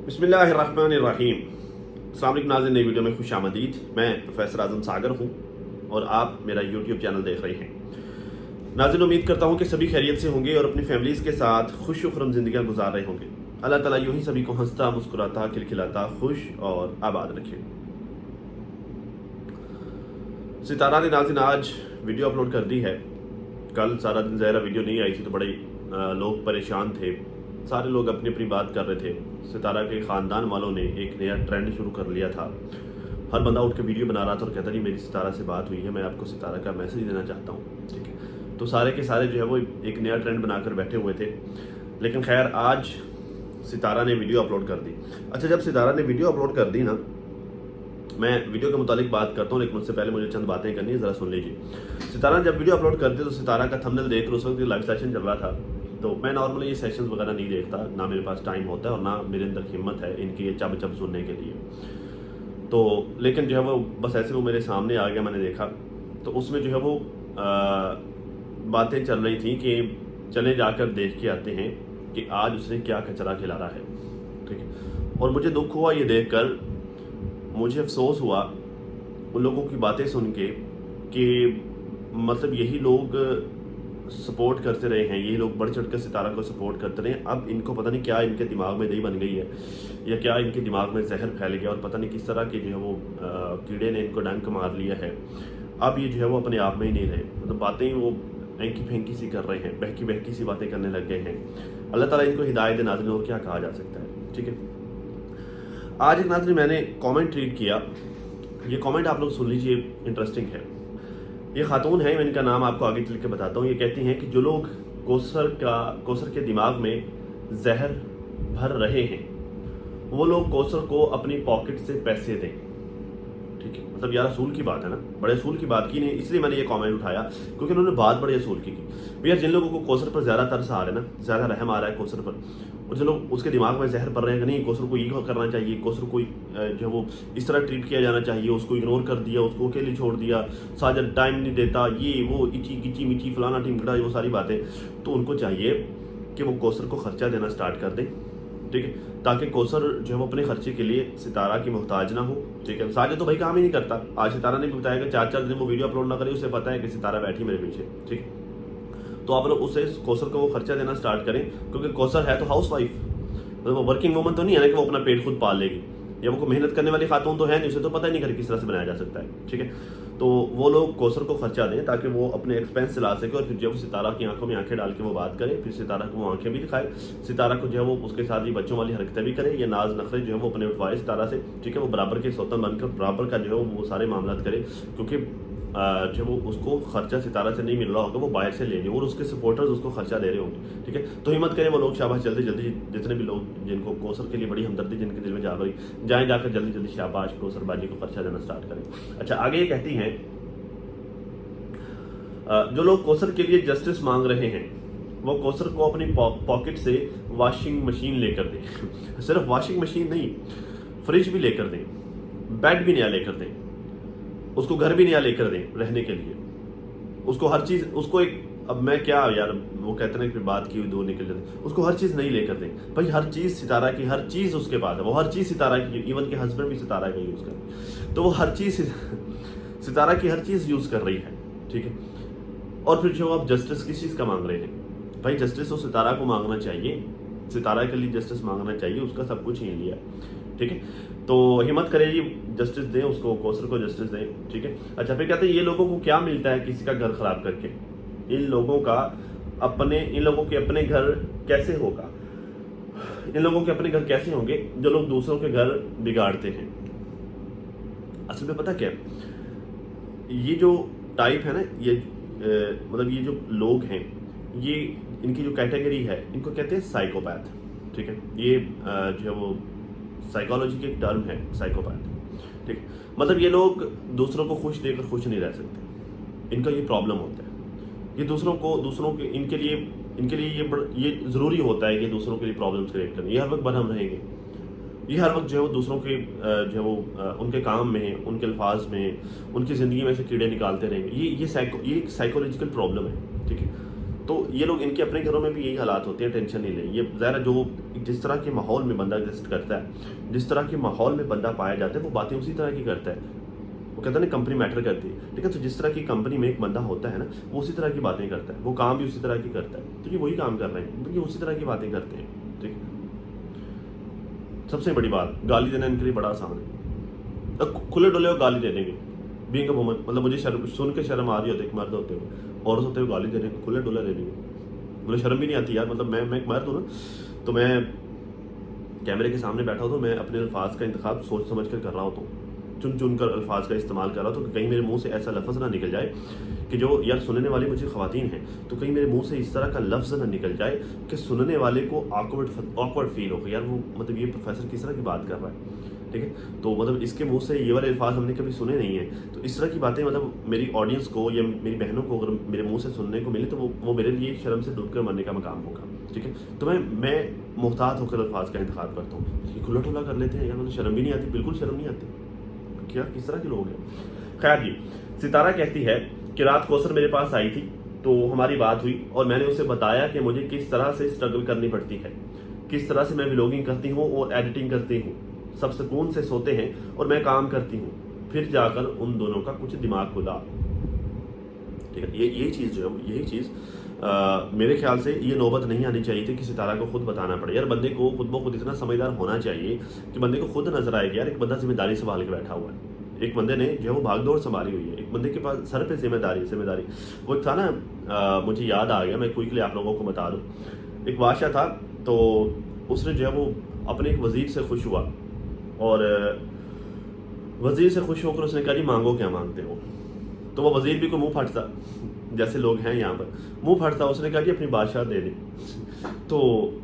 बिस्मिल्लाहिर्रहमानिर्रहीम। अस्सलाम वालेकुम नाज़रीन, नई वीडियो में खुश आमदीद। मैं प्रोफेसर आज़म सागर हूँ और आप मेरा यूट्यूब चैनल देख रहे हैं। नाज़रीन, उम्मीद करता हूँ कि सभी खैरियत से होंगे और अपनी फैमिलीज़ के साथ खुश खुरम ज़िंदगियाँ गुजार रहे होंगे। अल्लाह ताला यूँ ही सभी को हंसता मुस्कुराता खिलखिलाता खुश और आबाद रखे। सितारा ने नाज़रीन आज वीडियो अपलोड कर दी है। कल सारा दिन ज़ाहिर वीडियो नहीं आई थी तो बड़े लोग परेशान थे। सारे लोग अपनी अपनी बात कर रहे थे। सितारा के ख़ानदान वालों ने एक नया ट्रेंड शुरू कर लिया था। हर बंदा उठ के वीडियो बना रहा था और कहता नहीं मेरी सितारा से बात हुई है, मैं आपको सितारा का मैसेज देना चाहता हूँ। ठीक है, तो सारे के सारे जो है वो एक नया ट्रेंड बनाकर बैठे हुए थे। लेकिन खैर आज सितारा ने वीडियो अपलोड कर दी। अच्छा, जब सितारा ने वीडियो अपलोड कर दी ना, मैं वीडियो के मुतालिक बात करता हूँ लेकिन उससे पहले मुझे चंद बातें करनी है, ज़रा सुन लीजिए। सितारा ने जब वीडियो अपलोड कर दी तो सितारा का थंबनेल देख कर उस वक्त लाइव सेशन चल रहा था। तो मैं नॉर्मली ये सेशंस वगैरह नहीं देखता, ना मेरे पास टाइम होता है और ना मेरे अंदर हिम्मत है इनकी ये चब चब सुनने के लिए। तो लेकिन जो है वो बस ऐसे वो मेरे सामने आ गया, मैंने देखा तो उसमें जो है वो बातें चल रही थी कि चले जाकर देख के आते हैं कि आज उसने क्या कचरा खिलाया है। ठीक है, और मुझे दुख हुआ ये देख कर, मुझे अफसोस हुआ उन लोगों की बातें सुन के कि मतलब यही लोग सपोर्ट करते रहे हैं, यही लोग बढ़ चढ़ कर सितारा को सपोर्ट करते रहे हैं। अब इनको पता नहीं क्या इनके दिमाग में दही बन गई है या क्या इनके दिमाग में जहर फैल गया और पता नहीं किस तरह के जो है वो कीड़े ने इनको डंक मार लिया है। अब ये जो है वो अपने आप में ही नहीं रहे, मतलब बातें वो एंकी फेंकी सी कर रहे हैं, बहकी बहकी सी बातें करने लग गए हैं। अल्लाह ताला इनको हिदायत नाज़रीन, और क्या कहा जा सकता है। ठीक है, आज एक नाज़रीन मैंने कमेंट रीड किया, ये कमेंट आप लोग सुन लीजिए, इंटरेस्टिंग है। ये खातून है, मैं इनका नाम आपको आगे चल के बताता हूँ। ये कहती हैं कि जो लोग कौसर के दिमाग में जहर भर रहे हैं वो लोग कौसर को अपनी पॉकेट से पैसे दें। ठीक है, मतलब यार असूल की बात है ना, बड़े असूल की बात की नहीं, इसलिए मैंने ये कमेंट उठाया क्योंकि उन्होंने बात बड़े असूल की भैया जिन लोगों को कौसर पर ज़्यादा तरस आ रहा है ना, ज़्यादा रहम आ रहा है कौसर पर, और जो लोग उसके दिमाग में जहर पड़ रहे हैं कि नहीं कौसर को ये करना चाहिए, कौसर को जो वो इस तरह ट्रीट किया जाना चाहिए, उसको इग्नोर कर दिया, उसको अकेले छोड़ दिया, साजन टाइम नहीं देता, ये वो इची गिची मिची फलाना टिमकड़ा, वो सारी बातें, तो उनको चाहिए कि वो कौसर को खर्चा देना स्टार्ट कर दें। ठीक है, ताकि कौसर जो है वो अपने खर्चे के लिए सितारा की मोहताज ना हो। ठीक है, साजिद तो भाई काम ही नहीं करता। आज सितारा ने भी बताया कि 4 दिन वो वीडियो अपलोड ना करे, उसे पता है कि सितारा बैठी मेरे पीछे। ठीक है, तो आप लोग उसे कौसर को वो खर्चा देना स्टार्ट करें, क्योंकि कौसर है तो हाउस वाइफ, मतलब वो वर्किंग वूमन तो नहीं है ना कि वो अपना पेट खुद पाल लेगी, या वो मेहनत करने वाली खातून तो है नहीं, उसे तो पता ही नहीं घर किस तरह से बनाया जा सकता है। ठीक है, तो वो लोग कौसर को खर्चा दें ताकि वो अपने एक्सपेंस चला सके, और फिर जब सितारा की आंखों में आंखें डाल के वो बात करे, फिर सितारा को वो आंखें भी दिखाए, सितारा को जो है वो उसके साथ ही बच्चों वाली हरकतें भी करे, या नाज नखरे जो है वो अपने उठवाए सितारा से। ठीक है, वो बराबर के सौतन बनकर बराबर का जो है वो सारे मामला करे, क्योंकि जो वो उसको खर्चा सितारा से नहीं मिल रहा होगा, वो बाहर से ले ले और उसके सपोर्टर्स उसको खर्चा दे रहे होंगे। ठीक है, तो हिम्मत करें वो लोग, शाबाश, जल्दी जल्दी जितने भी लोग जिनको कौसर के लिए बड़ी हमदर्दी जिनके दिल में जा रही, जाएँ जाकर जल्दी जल्दी शाबाश कौसर बाजी को खर्चा देना स्टार्ट करें। अच्छा, आगे ये कहती हैं जो लोग कौसर के लिए जस्टिस मांग रहे हैं वो कौसर को अपनी पॉकेट से वॉशिंग मशीन लेकर दें। सिर्फ वॉशिंग मशीन नहीं, फ्रिज भी लेकर दें, बेड भी नया लेकर दें, उसको घर भी नया लेकर दें रहने के लिए, उसको हर चीज़, उसको एक, अब मैं क्या यार, वो कहते हैं कि बात की हुई दो निकल जाती, उसको हर चीज़ नहीं लेकर दें भाई, हर चीज़ सितारा की, हर चीज़ उसके पास है, वो हर चीज़ सितारा की, इवन के हस्बैंड भी सितारा का यूज़ कर रहे हैं, तो वो हर चीज़ सितारा की हर चीज़ यूज़ कर रही है। ठीक है, और फिर जो आप जस्टिस किस चीज़ का मांग रहे हैं भाई, जस्टिस तो सितारा को मांगना चाहिए, सितारा के लिए जस्टिस मांगना चाहिए, उसका सब कुछ ही लिया। ठीक है, तो हिम्मत करें जी, जस्टिस दें उसको, कौसर को जस्टिस दें। ठीक है, अच्छा, फिर कहते हैं ये लोगों को क्या मिलता है किसी का घर खराब करके, इन लोगों के अपने घर कैसे होगा, इन लोगों के अपने घर कैसे होंगे जो लोग दूसरों के घर बिगाड़ते हैं। असल में पता क्या, ये जो टाइप है ना, ये मतलब ये जो लोग हैं, ये इनकी जो कैटेगरी है, इनको कहते हैं साइकोपैथ। ठीक है, ये जो है वो साइकोलॉजी की एक टर्म है साइकोपैथ। ठीक, मतलब ये लोग दूसरों को खुश देकर खुश नहीं रह सकते, इनका ये प्रॉब्लम होता है। ये दूसरों के इनके लिए ये ज़रूरी होता है कि दूसरों के लिए प्रॉब्लम्स क्रिएट करें, ये हर वक्त बरहम रहेंगे, ये हर वक्त जो है वो दूसरों के जो है वो उनके काम में, उनके अल्फाज में, उनकी ज़िंदगी में से कीड़े निकालते रहेंगे। ये एक साइकोलॉजिकल प्रॉब्लम है। ठीक है, तो ये लोग, इनके अपने घरों में भी यही हालात होते हैं, टेंशन नहीं लें। ये ज़रा जो जिस तरह के माहौल में बंदा एग्जिस्ट करता है, जिस तरह के माहौल में बंदा पाया जाता है, वो बातें उसी तरह की करता है। वो कहते हैं ना, कंपनी मैटर करती है, ठीक है। तो जिस तरह की कंपनी में एक बंदा होता है ना, वो उसी तरह की बातें करता है, वो काम भी उसी तरह की करता है। तो ये वही काम कर रहे हैं, ये उसी तरह की बातें करते हैं, ठीक है। सबसे बड़ी बात, गाली देना इनके लिए बड़ा आसान है। अब खुले डुले हो गाली देने के, बीइंग अ वुमन, मतलब मुझे शर्म सुन के शर्म आ रही होती है, एक मर्द होते हुए, औरत होते हुए गाली देने को, खुले डुले देने को, मुझे शर्म भी नहीं आती यार। मतलब मैं एक मर्द हूँ ना, तो मैं कैमरे के सामने बैठा हो तो मैं अपने अल्फाज का इंतखाब सोच समझ कर रहा होता हूँ, चुन चुन कर अल्फाज का इस्तेमाल कर रहा हूँ, तो कहीं मेरे मुंह से ऐसा लफ्ज़ ना निकल जाए कि जो यार सुनने वाली मुझे ख़वातीन हैं, तो कहीं मेरे मुंह से इस तरह का लफ्ज़ ना निकल जाए कि सुनने वाले को ऑकवर्ड फील हो, यार वो मतलब ये प्रोफेसर किस तरह की बात कर रहा है, ठीक है। तो मतलब इसके मुंह से ये वाले अल्फाज हमने कभी सुने नहीं हैं। तो इस तरह की बातें मतलब मेरी ऑडियंस को या मेरी बहनों को अगर मेरे मुंह से सुनने को मिले, तो वो मेरे लिए शर्म से डूब कर मरने का मकाम होगा, ठीक है। तो मैं मुहतात होकर अल्फाज का इंतखाब करता हूँ। खुला ठुला कर लेते हैं यार, मतलब शर्म भी नहीं आती, बिल्कुल शर्म नहीं आती, क्या किस तरह के लोग हैं। खैर जी, सितारा कहती है कि रात कौसर मेरे पास आई थी, तो हमारी बात हुई और मैंने उसे बताया कि मुझे किस तरह से स्ट्रगल करनी पड़ती है, किस तरह से मैं व्लॉगिंग करती हूँ और एडिटिंग करती हूँ। सब सुकून से सोते हैं और मैं काम करती हूँ। फिर जाकर उन दोनों का कुछ दिमाग खुला, ठीक है। यही चीज़ जो है, यही चीज़ मेरे ख्याल से ये नौबत नहीं आनी चाहिए थी कि सितारा को खुद बताना पड़े। यार बंदे को खुद ब खुद इतना समझदार होना चाहिए कि बंदे को खुद नजर आए कि यार एक बंदा जिम्मेदारी संभाल के बैठा हुआ है, एक बंदे ने जो है वो भागदौड़ संभाली हुई है, एक बंदे के पास सर पे जिम्मेदारी। वो एक था ना, मुझे याद आ गया, मैं क्विकली आप लोगों को बता दूँ। एक बादशाह था, तो उसने जो है वो अपने एक वजीर से खुश हुआ और वजीर से खुश होकर उसने कहा जी मांगो क्या मांगते हो। तो वो वजीर भी को मुंह फटता, जैसे लोग हैं यहाँ पर, मुंह फटता, उसने कहा कि अपनी बादशाह दे दे। तो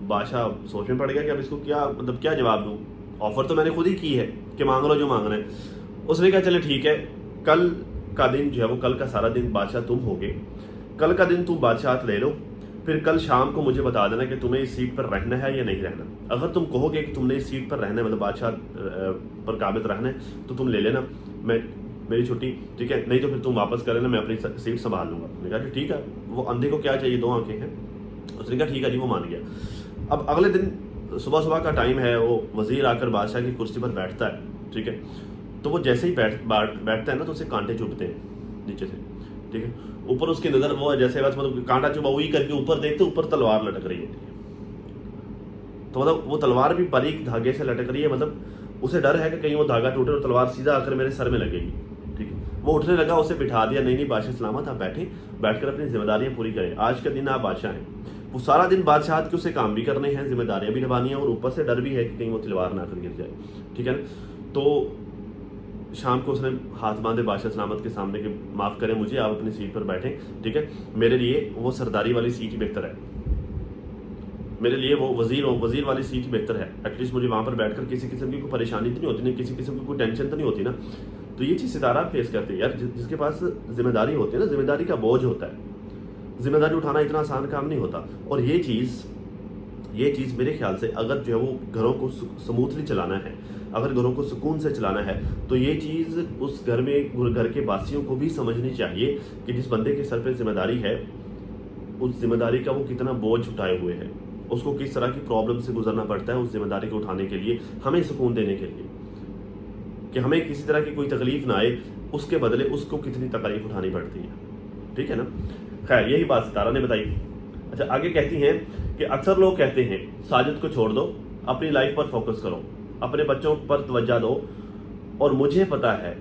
बादशाह सोच में पड़ गया कि अब इसको क्या मतलब क्या जवाब दूँ, ऑफर तो मैंने खुद ही की है कि मांग लो जो मांगना है। उसने कहा चले ठीक है, कल का दिन जो है वो, कल का सारा दिन बादशाह तुम होगे, कल का दिन तुम बादशाह ले लो, फिर कल शाम को मुझे बता देना कि तुम्हें इस सीट पर रहना है या नहीं रहना। अगर तुम कहोगे कि तुमने इस सीट पर रहना है, मतलब बादशाह पर काबिज रहना है, तो तुम ले लेना, मैं मेरी छुट्टी, ठीक है, नहीं तो फिर तुम वापस कर लेना, मैं अपनी सीट संभाल लूंगा। मैंने कहा कि ठीक है, वो अंधे को क्या चाहिए, 2 आंखें हैं। उसने कहा ठीक है जी, वो मान गया। अब अगले दिन सुबह का टाइम है, वो वजीर आकर बादशाह की कुर्सी पर बैठता है, ठीक है। तो वो जैसे ही बैठता है ना, तो उसे कांटे चुभते हैं नीचे से, ठीक है। ऊपर उसकी नजर वो जैसे बस मतलब कांटा चुभा वही करके ऊपर देखते, ऊपर तलवार लटक रही होती है। तो मतलब वो तलवार भी बारीक धागे से लटक रही है, मतलब उसे डर है कि कहीं वो धागा टूटे और तलवार सीधा आकर मेरे सर में लगेगी, ठीक है। वो उठने लगा, उसे बिठा दिया, नहीं बादशाह सलामत, आप बैठकर अपनी जिम्मेदारियां पूरी करें, आज का दिन आप बादशाह हैं। वो सारा दिन बादशाह के उसे काम भी करने हैं, जिम्मेदारियां भी निभानी है, और ऊपर से डर भी है कि कहीं वो तलवार ना कर गिर जाए, ठीक है ना। तो शाम को उसने हाथ बांधे बादशाह सलामत के सामने कि माफ़ करें मुझे, आप अपनी सीट पर बैठें, ठीक है। मेरे लिए वो सरदारी वाली सीट ही बेहतर है, मेरे लिए वो वजीर वाली सीट ही बेहतर है। एटलीस्ट मुझे वहाँ पर बैठकर किसी किस्म की कोई परेशानी तो नहीं होती, नहीं किसी किस्म की कोई टेंशन तो नहीं होती ना। तो ये चीज़ सितारा फेस करती है यार, जिसके पास जिम्मेदारी होती है ना, जिम्मेदारी का बोझ होता है, जिम्मेदारी उठाना इतना आसान काम नहीं होता। और ये चीज़ मेरे ख्याल से अगर जो है वो घरों को स्मूथली चलाना है, अगर घरों को सुकून से चलाना है, तो ये चीज़ उस घर के वासियों को भी समझनी चाहिए कि जिस बंदे के सर पे जिम्मेदारी है, उस जिम्मेदारी का वो कितना बोझ उठाए हुए है, उसको किस तरह की प्रॉब्लम से गुजरना पड़ता है उस जिम्मेदारी को उठाने के लिए, हमें सुकून देने के लिए, कि हमें किसी तरह की कोई तकलीफ ना आए, उसके बदले उसको कितनी तकलीफ उठानी पड़ती है, ठीक है ना। खैर यही बात सितारा ने बताई। अच्छा, आगे कहती हैं कि अक्सर लोग कहते हैं साजिद को छोड़ दो, अपनी लाइफ पर फोकस करो, अपने बच्चों पर तवज्जो दो, और मुझे पता है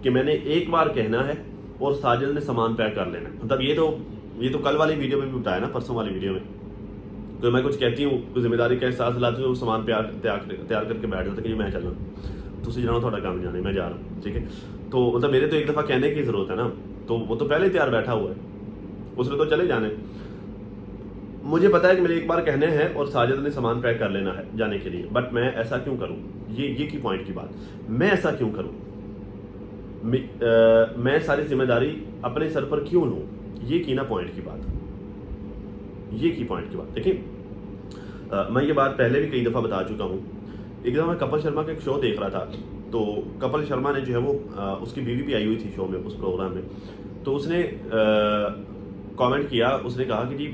कि मैंने एक बार कहना है और साजिद ने सामान पैक कर लेना। मतलब ये तो कल वाली वीडियो में भी बताया ना, परसों वाली वीडियो में, तो मैं कुछ कहती हूँ, कोई जिम्मेदारी का एहसास दिलाती हूँ, वो सामान तैयार करके बैठ जाता कि मैं चलना, तुम जाना, थोड़ा काम जाने, मैं जा रहा हूँ, ठीक है। तो मतलब मेरे तो एक दफ़ा कहने की ज़रूरत है ना, तो वो तो पहले ही तैयार बैठा हुआ है, उसने तो चले जाने। मुझे पता है कि मेरे एक बार कहने हैं और साजिद ने सामान पैक कर लेना है जाने के लिए, बट मैं ऐसा क्यों करूं, ये की पॉइंट की बात, मैं ऐसा क्यों करूं, मैं सारी जिम्मेदारी अपने सर पर क्यों लूं, ये की ना पॉइंट की बात, ये की पॉइंट की बात। देखिए मैं ये बात पहले भी कई दफ़ा बता चुका हूँ। एक दफ़ा मैं कपिल शर्मा का एक शो देख रहा था, तो कपिल शर्मा ने जो है वो उसकी बीवी भी आई हुई थी शो में, उस प्रोग्राम में, तो उसने कमेंट किया, उसने कहा कि जी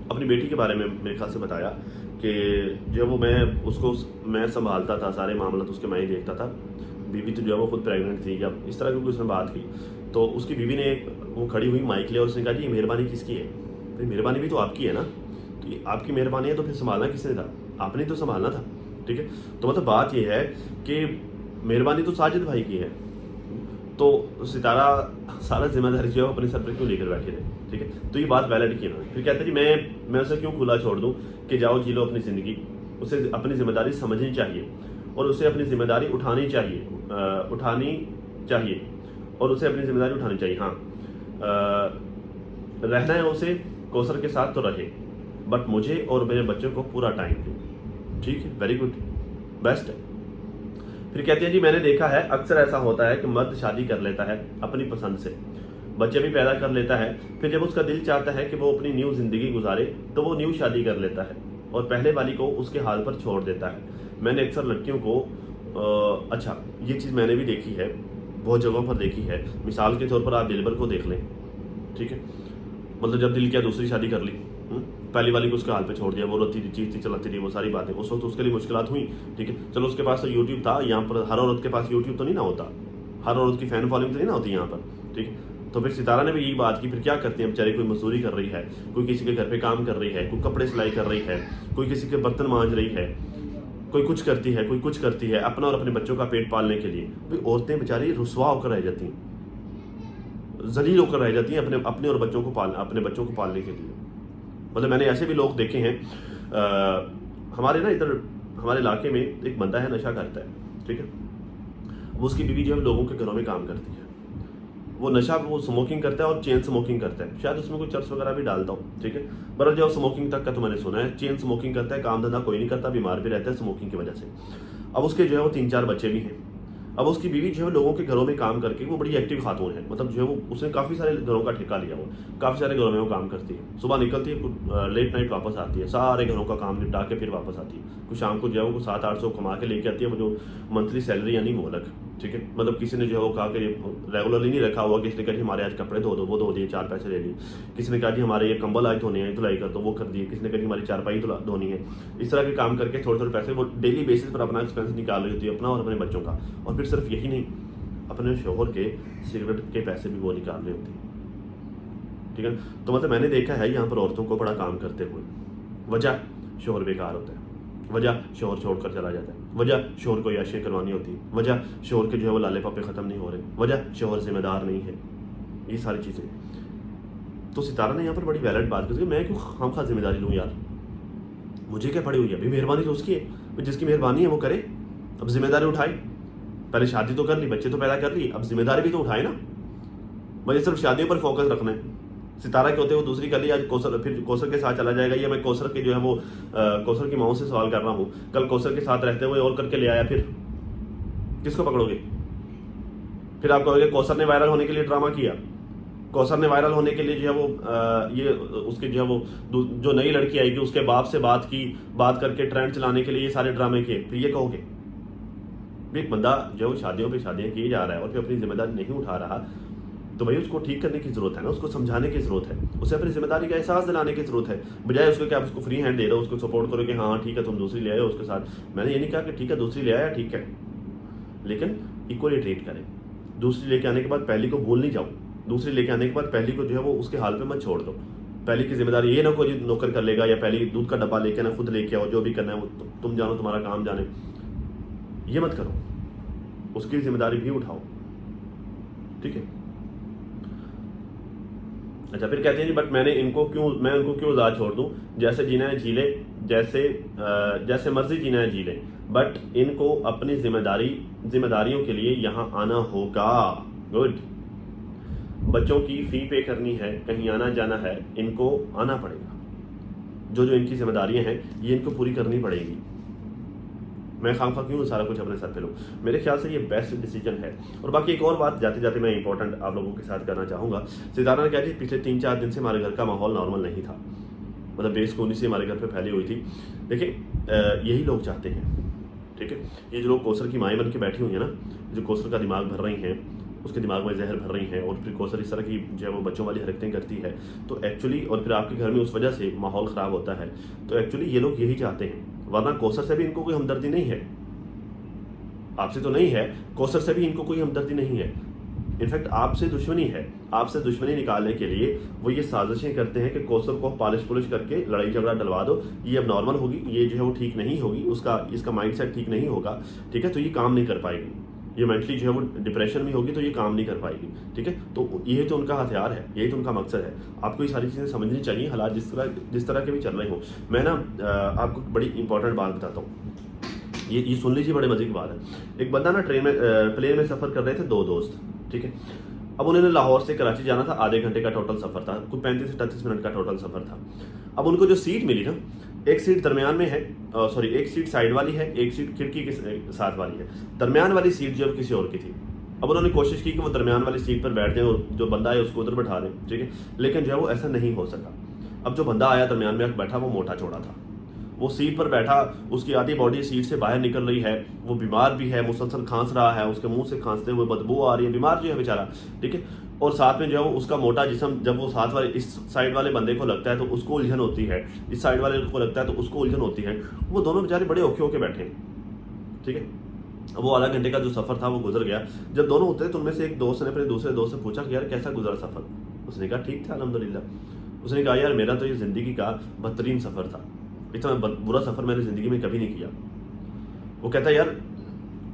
अपनी बेटी के बारे में मेरे ख्याल से बताया कि जो वो मैं संभालता था, सारे मामला तो उसके मैं ही देखता था। बीवी तो जो है वो खुद प्रेग्नेंट थी या इस तरह की उसने बात की। तो उसकी बीवी ने वो खड़ी हुई माइक लिया और उसने कहा जी ये मेहरबानी किसकी है? भाई मेहरबानी भी तो आपकी है ना, तो ये आपकी मेहरबानी है तो फिर संभालना किसने था? आपने तो संभालना था। ठीक है, तो मतलब बात ये है कि मेहरबानी तो साजिद भाई की है, तो सितारा सारा जिम्मेदारी जो है अपने सर पर क्यों लेकर बैठे रहे? ठीक है, तो ये बात वैलिड की ना। फिर कहते जी मैं उसे क्यों खुला छोड़ दूं कि जाओ जी लो अपनी ज़िंदगी। उसे अपनी जिम्मेदारी समझनी चाहिए और उसे अपनी जिम्मेदारी उठानी चाहिए और उसे अपनी जिम्मेदारी उठानी चाहिए। हाँ, रहना है उसे कौसर के साथ तो रहे, बट मुझे और मेरे बच्चों को पूरा टाइम दो। ठीक है, वेरी गुड, बेस्ट है। फिर कहते हैं जी मैंने देखा है अक्सर ऐसा होता है कि मर्द शादी कर लेता है अपनी पसंद से, बच्चे भी पैदा कर लेता है, फिर जब उसका दिल चाहता है कि वो अपनी न्यू जिंदगी गुजारे तो वो न्यू शादी कर लेता है और पहले वाली को उसके हाल पर छोड़ देता है। मैंने अक्सर लड़कियों को अच्छा ये चीज़ मैंने भी देखी है, बहुत जगहों पर देखी है। मिसाल के तौर पर आप दिलबर को देख लें। ठीक है, मतलब जब दिल किया दूसरी शादी कर ली, पहली वाली को उसके हाल पे छोड़ दिया, वो रोती थी, चीखती चलाती थी, वो सारी बातें। उस वक्त उसके लिए मुश्किलात हुई। ठीक है, चलो उसके पास तो यूट्यूब था, यहाँ पर हर औरत के पास यूट्यूब तो नहीं ना होता, हर औरत की फैन फॉलोइंग तो नहीं ना होती यहाँ पर। ठीक है, तो फिर सितारा ने भी यही बात की। फिर क्या करते हैं बेचारी, कोई मजदूरी कर रही है, कोई किसी के घर पे काम कर रही है, कोई कपड़े सिलाई कर रही है, कोई किसी के बर्तन मांज रही है, कोई कुछ करती है, कोई कुछ करती है अपना और अपने बच्चों का पेट पालने के लिए। भाई औरतें बेचारी रुसवा होकर रह जाती हैं, जलील होकर रह जाती हैं अपने और अपने बच्चों को पालने के लिए। मतलब मैंने ऐसे भी लोग देखे हैं। हमारे ना इधर हमारे इलाके में एक बंदा है, नशा करता है। ठीक है, वो उसकी बीवी जो है लोगों के घरों में काम करती है। वो स्मोकिंग करता है और चेन स्मोकिंग करता है, शायद उसमें कोई चर्च वगैरह भी डालता हूँ। ठीक है, बरल जो स्मोकिंग तक का तो मैंने सुना है। चेन स्मोकिंग करता है, काम धंधा कोई नहीं करता, बीमार भी रहता है स्मोकिंग की वजह से। अब उसके जो है वो 3-4 बच्चे भी हैं। अब उसकी बीवी जो है लोगों के घरों में काम करके वो बड़ी एक्टिव खातून है, मतलब जो है वो उसने काफ़ी सारे घरों का ठेका लिया, वो काफ़ी सारे घरों में वो काम करती है। सुबह निकलती है, लेट नाइट वापस आती है, सारे घरों का काम निपटा के फिर वापस आती है। कुछ शाम को जो है वो 700-800 कमा के लेके आती है, वो जो मंथली सैलरी यानी मोहलक। ठीक है, मतलब किसी ने जो है वो कहा कि रेगुलरली नहीं रखा हुआ, किसी ने कहा जी हमारे आज कपड़े धो दो, वो धो दिए, 4 पैसे ले लिए। किसी ने कहा जी हमारे ये कंबल आज धोने हैं, धुलाई कर दो, वो कर दिए। किसी ने कहा जी हमारी चारपाई धोनी है। इस तरह के काम करके थोड़े थोड़े पैसे वो डेली बेसिस पर अपना एक्सपेंस निकाल रही होती है, अपना और अपने बच्चों का। और फिर सिर्फ यही नहीं, अपने शोहर के सिगरेट के पैसे भी वो निकाल रही होती है। ठीक है, तो मतलब मैंने देखा है यहाँ पर औरतों को बड़ा काम करते हुए। वजह शोहर बेकार होता है, वजह शोहर छोड़कर चला जाता है, वजह शोहर को याशियाँ करवानी होती है, वजह शोहर के जो है वो लाले पापे ख़त्म नहीं हो रहे, वजह शोहर जिम्मेदार नहीं है, ये सारी चीज़ें। तो सितारा ने यहाँ पर बड़ी वैलिड बात की, मैं क्यों खामखा जिम्मेदारी लूँ यार, मुझे क्या पड़ी हुई है? भाई मेहरबानी तो उसकी है, जिसकी मेहरबानी है वो करे। अब जिम्मेदारी उठाए, पहले शादी तो कर ली, बच्चे तो पैदा कर लिए, अब जिम्मेदारी भी तो उठाए ना। मुझे सिर्फ शादियों पर फोकस रखना है। सितारा के होते वो दूसरी कर ली, आज फिर कौसर के साथ चला जाएगा, या मैं कौसर के जो है वो कौसर की माओ से सवाल कर रहा हूँ, कल कौसर के साथ रहते हुए और करके ले आया, फिर किसको पकड़ोगे? फिर आप कहोगे कौसर ने वायरल होने के लिए ड्रामा किया, कौसर ने वायरल होने के लिए जो है वो ये उसके जो है वो जो नई लड़की आएगी उसके बाप से बात करके ट्रेंड चलाने के लिए ये सारे ड्रामे किए, फिर ये कहोगे? एक बंदा जो शादियों पे शादियां किए जा रहा है और फिर अपनी जिम्मेदारी नहीं उठा रहा, तो भाई उसको ठीक करने की जरूरत है ना, उसको समझाने की जरूरत है, उसे अपनी जिम्मेदारी का एहसास दिलाने की जरूरत है। बजाय उसको क्या आप उसको फ्री हैंड दे दो, उसको सपोर्ट करो कि हाँ ठीक है तुम दूसरी ले आए उसके साथ। मैंने ये नहीं कहा कि ठीक है दूसरी ले आया ठीक है, लेकिन इक्वली ट्रीट करें। दूसरी लेके आने के बाद पहली को भूल नहीं जाओ, दूसरी लेके आने के बाद पहली को जो है वो उसके हाल पे मत छोड़ दो। पहली की जिम्मेदारी ये ना कोई नौकर कर लेगा, या पहली दूध का डब्बा लेके ना खुद लेके आओ, जो भी करना है वो तुम जानो, तुम्हारा काम जाने, ये मत करो, उसकी जिम्मेदारी भी उठाओ। ठीक है, अच्छा फिर कहते हैं जी बट मैं उनको क्यों आज़ाद छोड़ दूं, जैसे जीना है जी ले, जैसे मर्जी जीना है जी ले, बट इनको अपनी जिम्मेदारियों के लिए यहाँ आना होगा। गुड, बच्चों की फी पे करनी है, कहीं आना जाना है, इनको आना पड़ेगा। जो इनकी जिम्मेदारियां हैं ये इनको पूरी करनी पड़ेगी। मैं खामखा क्यों सारा कुछ अपने सर पे लूँ? मेरे ख्याल से ये बेस्ट डिसीजन है। और बाकी एक और बात जाते जाते मैं इंपॉर्टेंट आप लोगों के साथ करना चाहूँगा। सितारा ने क्या जी पिछले 3-4 दिन से हमारे घर का माहौल नॉर्मल नहीं था, मतलब बेसकूनी से हमारे घर पे फैली हुई थी। देखिए यही लोग चाहते हैं, ठीक है, ये जो लोग कौसर की माएँ बन के बैठी हुई हैं ना, जो कौसर का दिमाग भर रही हैं, उसके दिमाग में जहर भर रही हैं और फिर कौसर इस तरह की जो है वो बच्चों वाली हरकतें करती है, तो एक्चुअली और फिर आपके घर में उस वजह से माहौल ख़राब होता है, तो एक्चुअली ये लोग यही चाहते हैं। वरना कौसर से भी इनको कोई हमदर्दी नहीं है, आपसे तो नहीं है, कौसर से भी इनको कोई हमदर्दी नहीं है। इनफैक्ट आपसे दुश्मनी है। आपसे दुश्मनी निकालने के लिए वो ये साजिशें करते हैं कि कौसर को पॉलिश पुलिश करके लड़ाई झगड़ा डलवा दो, ये अब नॉर्मल होगी, ये जो है वो ठीक नहीं होगी, इसका माइंडसेट ठीक नहीं होगा, ठीक है, तो ये काम नहीं कर पाएगी, ये मेंटली जो है वो डिप्रेशन में होगी, तो ये काम नहीं कर पाएगी, ठीक है। तो ये तो उनका हथियार है, यही तो उनका मकसद है। आपको ये सारी चीज़ें समझनी चाहिए, हालात जिस तरह के भी चल रहे हो। मैं ना आपको बड़ी इंपॉर्टेंट बात बताता हूँ, ये सुन लीजिए, बड़े मजे की बात है। एक बंदा ना प्लेन में सफ़र कर रहे थे, 2 दोस्त, ठीक है। अब उन्होंने लाहौर से कराची जाना था, आधे घंटे का टोटल सफ़र था, कुछ 35 से 38 मिनट का टोटल सफ़र था। अब उनको जो सीट मिली ना, एक सीट दरमियान में है, सॉरी एक सीट साइड वाली है, एक सीट खिड़की के साथ वाली है। दरमियान वाली सीट जो किसी और की थी। अब उन्होंने कोशिश की कि वो दरमियान वाली सीट पर बैठ जाए और जो बंदा है उसको उधर बैठा दें, ठीक है, लेकिन जो है वो ऐसा नहीं हो सका। अब जो बंदा आया दरमियान में बैठा, वो मोटा चौड़ा था, वो सीट पर बैठा, उसकी आधी बॉडी सीट से बाहर निकल रही है, वो बीमार भी है, मुसलसल खांस रहा है, उसके मुंह से खांसते हुए बदबू आ रही है, बीमार जो है बेचारा, ठीक है। और साथ में जो है उसका मोटा जिस्म, जब वो साथ वाले इस साइड वाले बंदे को लगता है तो उसको उलझन होती है, इस साइड वाले को लगता है तो उसको उलझन होती है। वो दोनों बेचारे बड़े औखे होके बैठे हैं, ठीक है। वो आधा घंटे का जो सफ़र था वो गुजर गया। जब दोनों उतरे तो उनमें से एक दोस्त ने अपने दूसरे दोस्त से पूछा कि यार कैसा गुजरा सफ़र। उसने कहा ठीक था अल्हम्दुलिल्लाह। उसने कहा यार मेरा तो ये ज़िंदगी का बदतरीन सफ़र था, इतना बुरा सफ़र मैंने ज़िंदगी में कभी नहीं किया। वो कहता है यार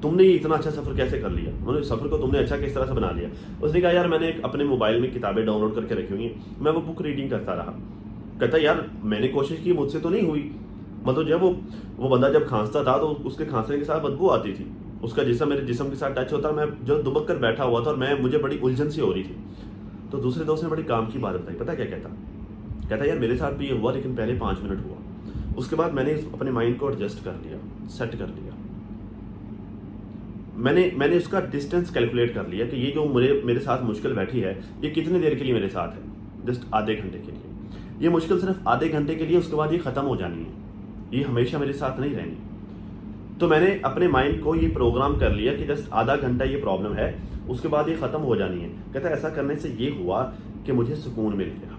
तुमने ये इतना अच्छा सफ़र कैसे कर लिया, मतलब सफ़र को तुमने अच्छा किस तरह से बना लिया। उसने कहा यार मैंने अपने मोबाइल में किताबें डाउनलोड करके रखी हुई हैं, मैं वो बुक रीडिंग करता रहा। कहता है यार मैंने कोशिश की, मुझसे तो नहीं हुई, मतलब जो है वो बंदा जब खांसता था तो उसके खांसने के साथ बदबू आती थी, उसका जिस्म मेरे जिस्म के साथ टच होता, मैं जो दुबक कर बैठा हुआ था और मुझे बड़ी उलझन सी हो रही थी। तो दूसरे दोस्त ने बड़ी काम की बात बताई, पता क्या कहता यार मेरे साथ भी ये हुआ, लेकिन पहले 5 मिनट हुआ, उसके बाद मैंने अपने माइंड को एडजस्ट कर लिया, सेट कर लिया, मैंने उसका डिस्टेंस कैलकुलेट कर लिया कि ये जो मेरे साथ मुश्किल बैठी है ये कितनी देर के लिए मेरे साथ है, जस्ट आधे घंटे के लिए। ये मुश्किल सिर्फ आधे घंटे के लिए, उसके बाद ये ख़त्म हो जानी है, ये हमेशा मेरे साथ नहीं रहनी। तो मैंने अपने माइंड को ये प्रोग्राम कर लिया कि जस्ट आधा घंटा ये प्रॉब्लम है, उसके बाद ये ख़त्म हो जानी है। कहता है ऐसा करने से ये हुआ कि मुझे सुकून मिल गया,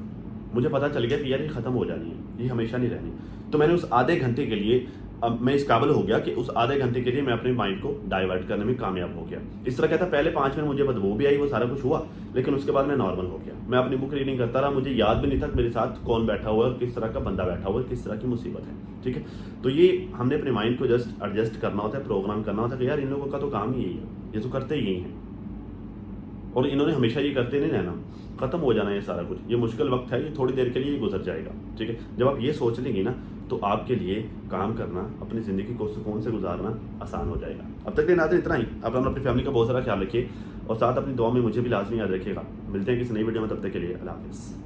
मुझे पता चल गया कि यार ये ख़त्म हो जानी है, ये हमेशा नहीं रहनी। तो मैंने उस आधे घंटे के लिए, अब मैं इस काबिल हो गया कि उस आधे घंटे के लिए मैं अपने माइंड को डाइवर्ट करने में कामयाब हो गया। इस तरह कहता पहले 5 मिनट मुझे बदबू भी आई, वो सारा कुछ हुआ, लेकिन उसके बाद मैं नॉर्मल हो गया। मैं अपनी बुक रीडिंग करता रहा, मुझे याद भी नहीं था मेरे साथ कौन बैठा हुआ है और किस तरह का बंदा बैठा हुआ है, किस तरह की मुसीबत है, ठीक है। तो ये हमने अपने माइंड को जस्ट एडजस्ट करना होता है, प्रोग्राम करना होता है कि यार इन लोगों का तो काम ही यही है, ये तो करते ही यही हैं और इन्होंने हमेशा ये करते नहीं रहना, ख़त्म हो जाना ये सारा कुछ, ये मुश्किल वक्त है, ये थोड़ी देर के लिए गुजर जाएगा, ठीक है। जब आप ये सोच लेंगे ना तो आपके लिए काम करना, अपनी ज़िंदगी को सुकून से गुजारना आसान हो जाएगा। अब तक के नाते इतना ही। आप अपनी फैमिली का बहुत सारा ख्याल रखिए और साथ अपनी दुआ में मुझे भी लाजमी याद रखिएगा। मिलते हैं किसी नई वीडियो में, तब तक के लिए अल्लाह हाफ़िज़।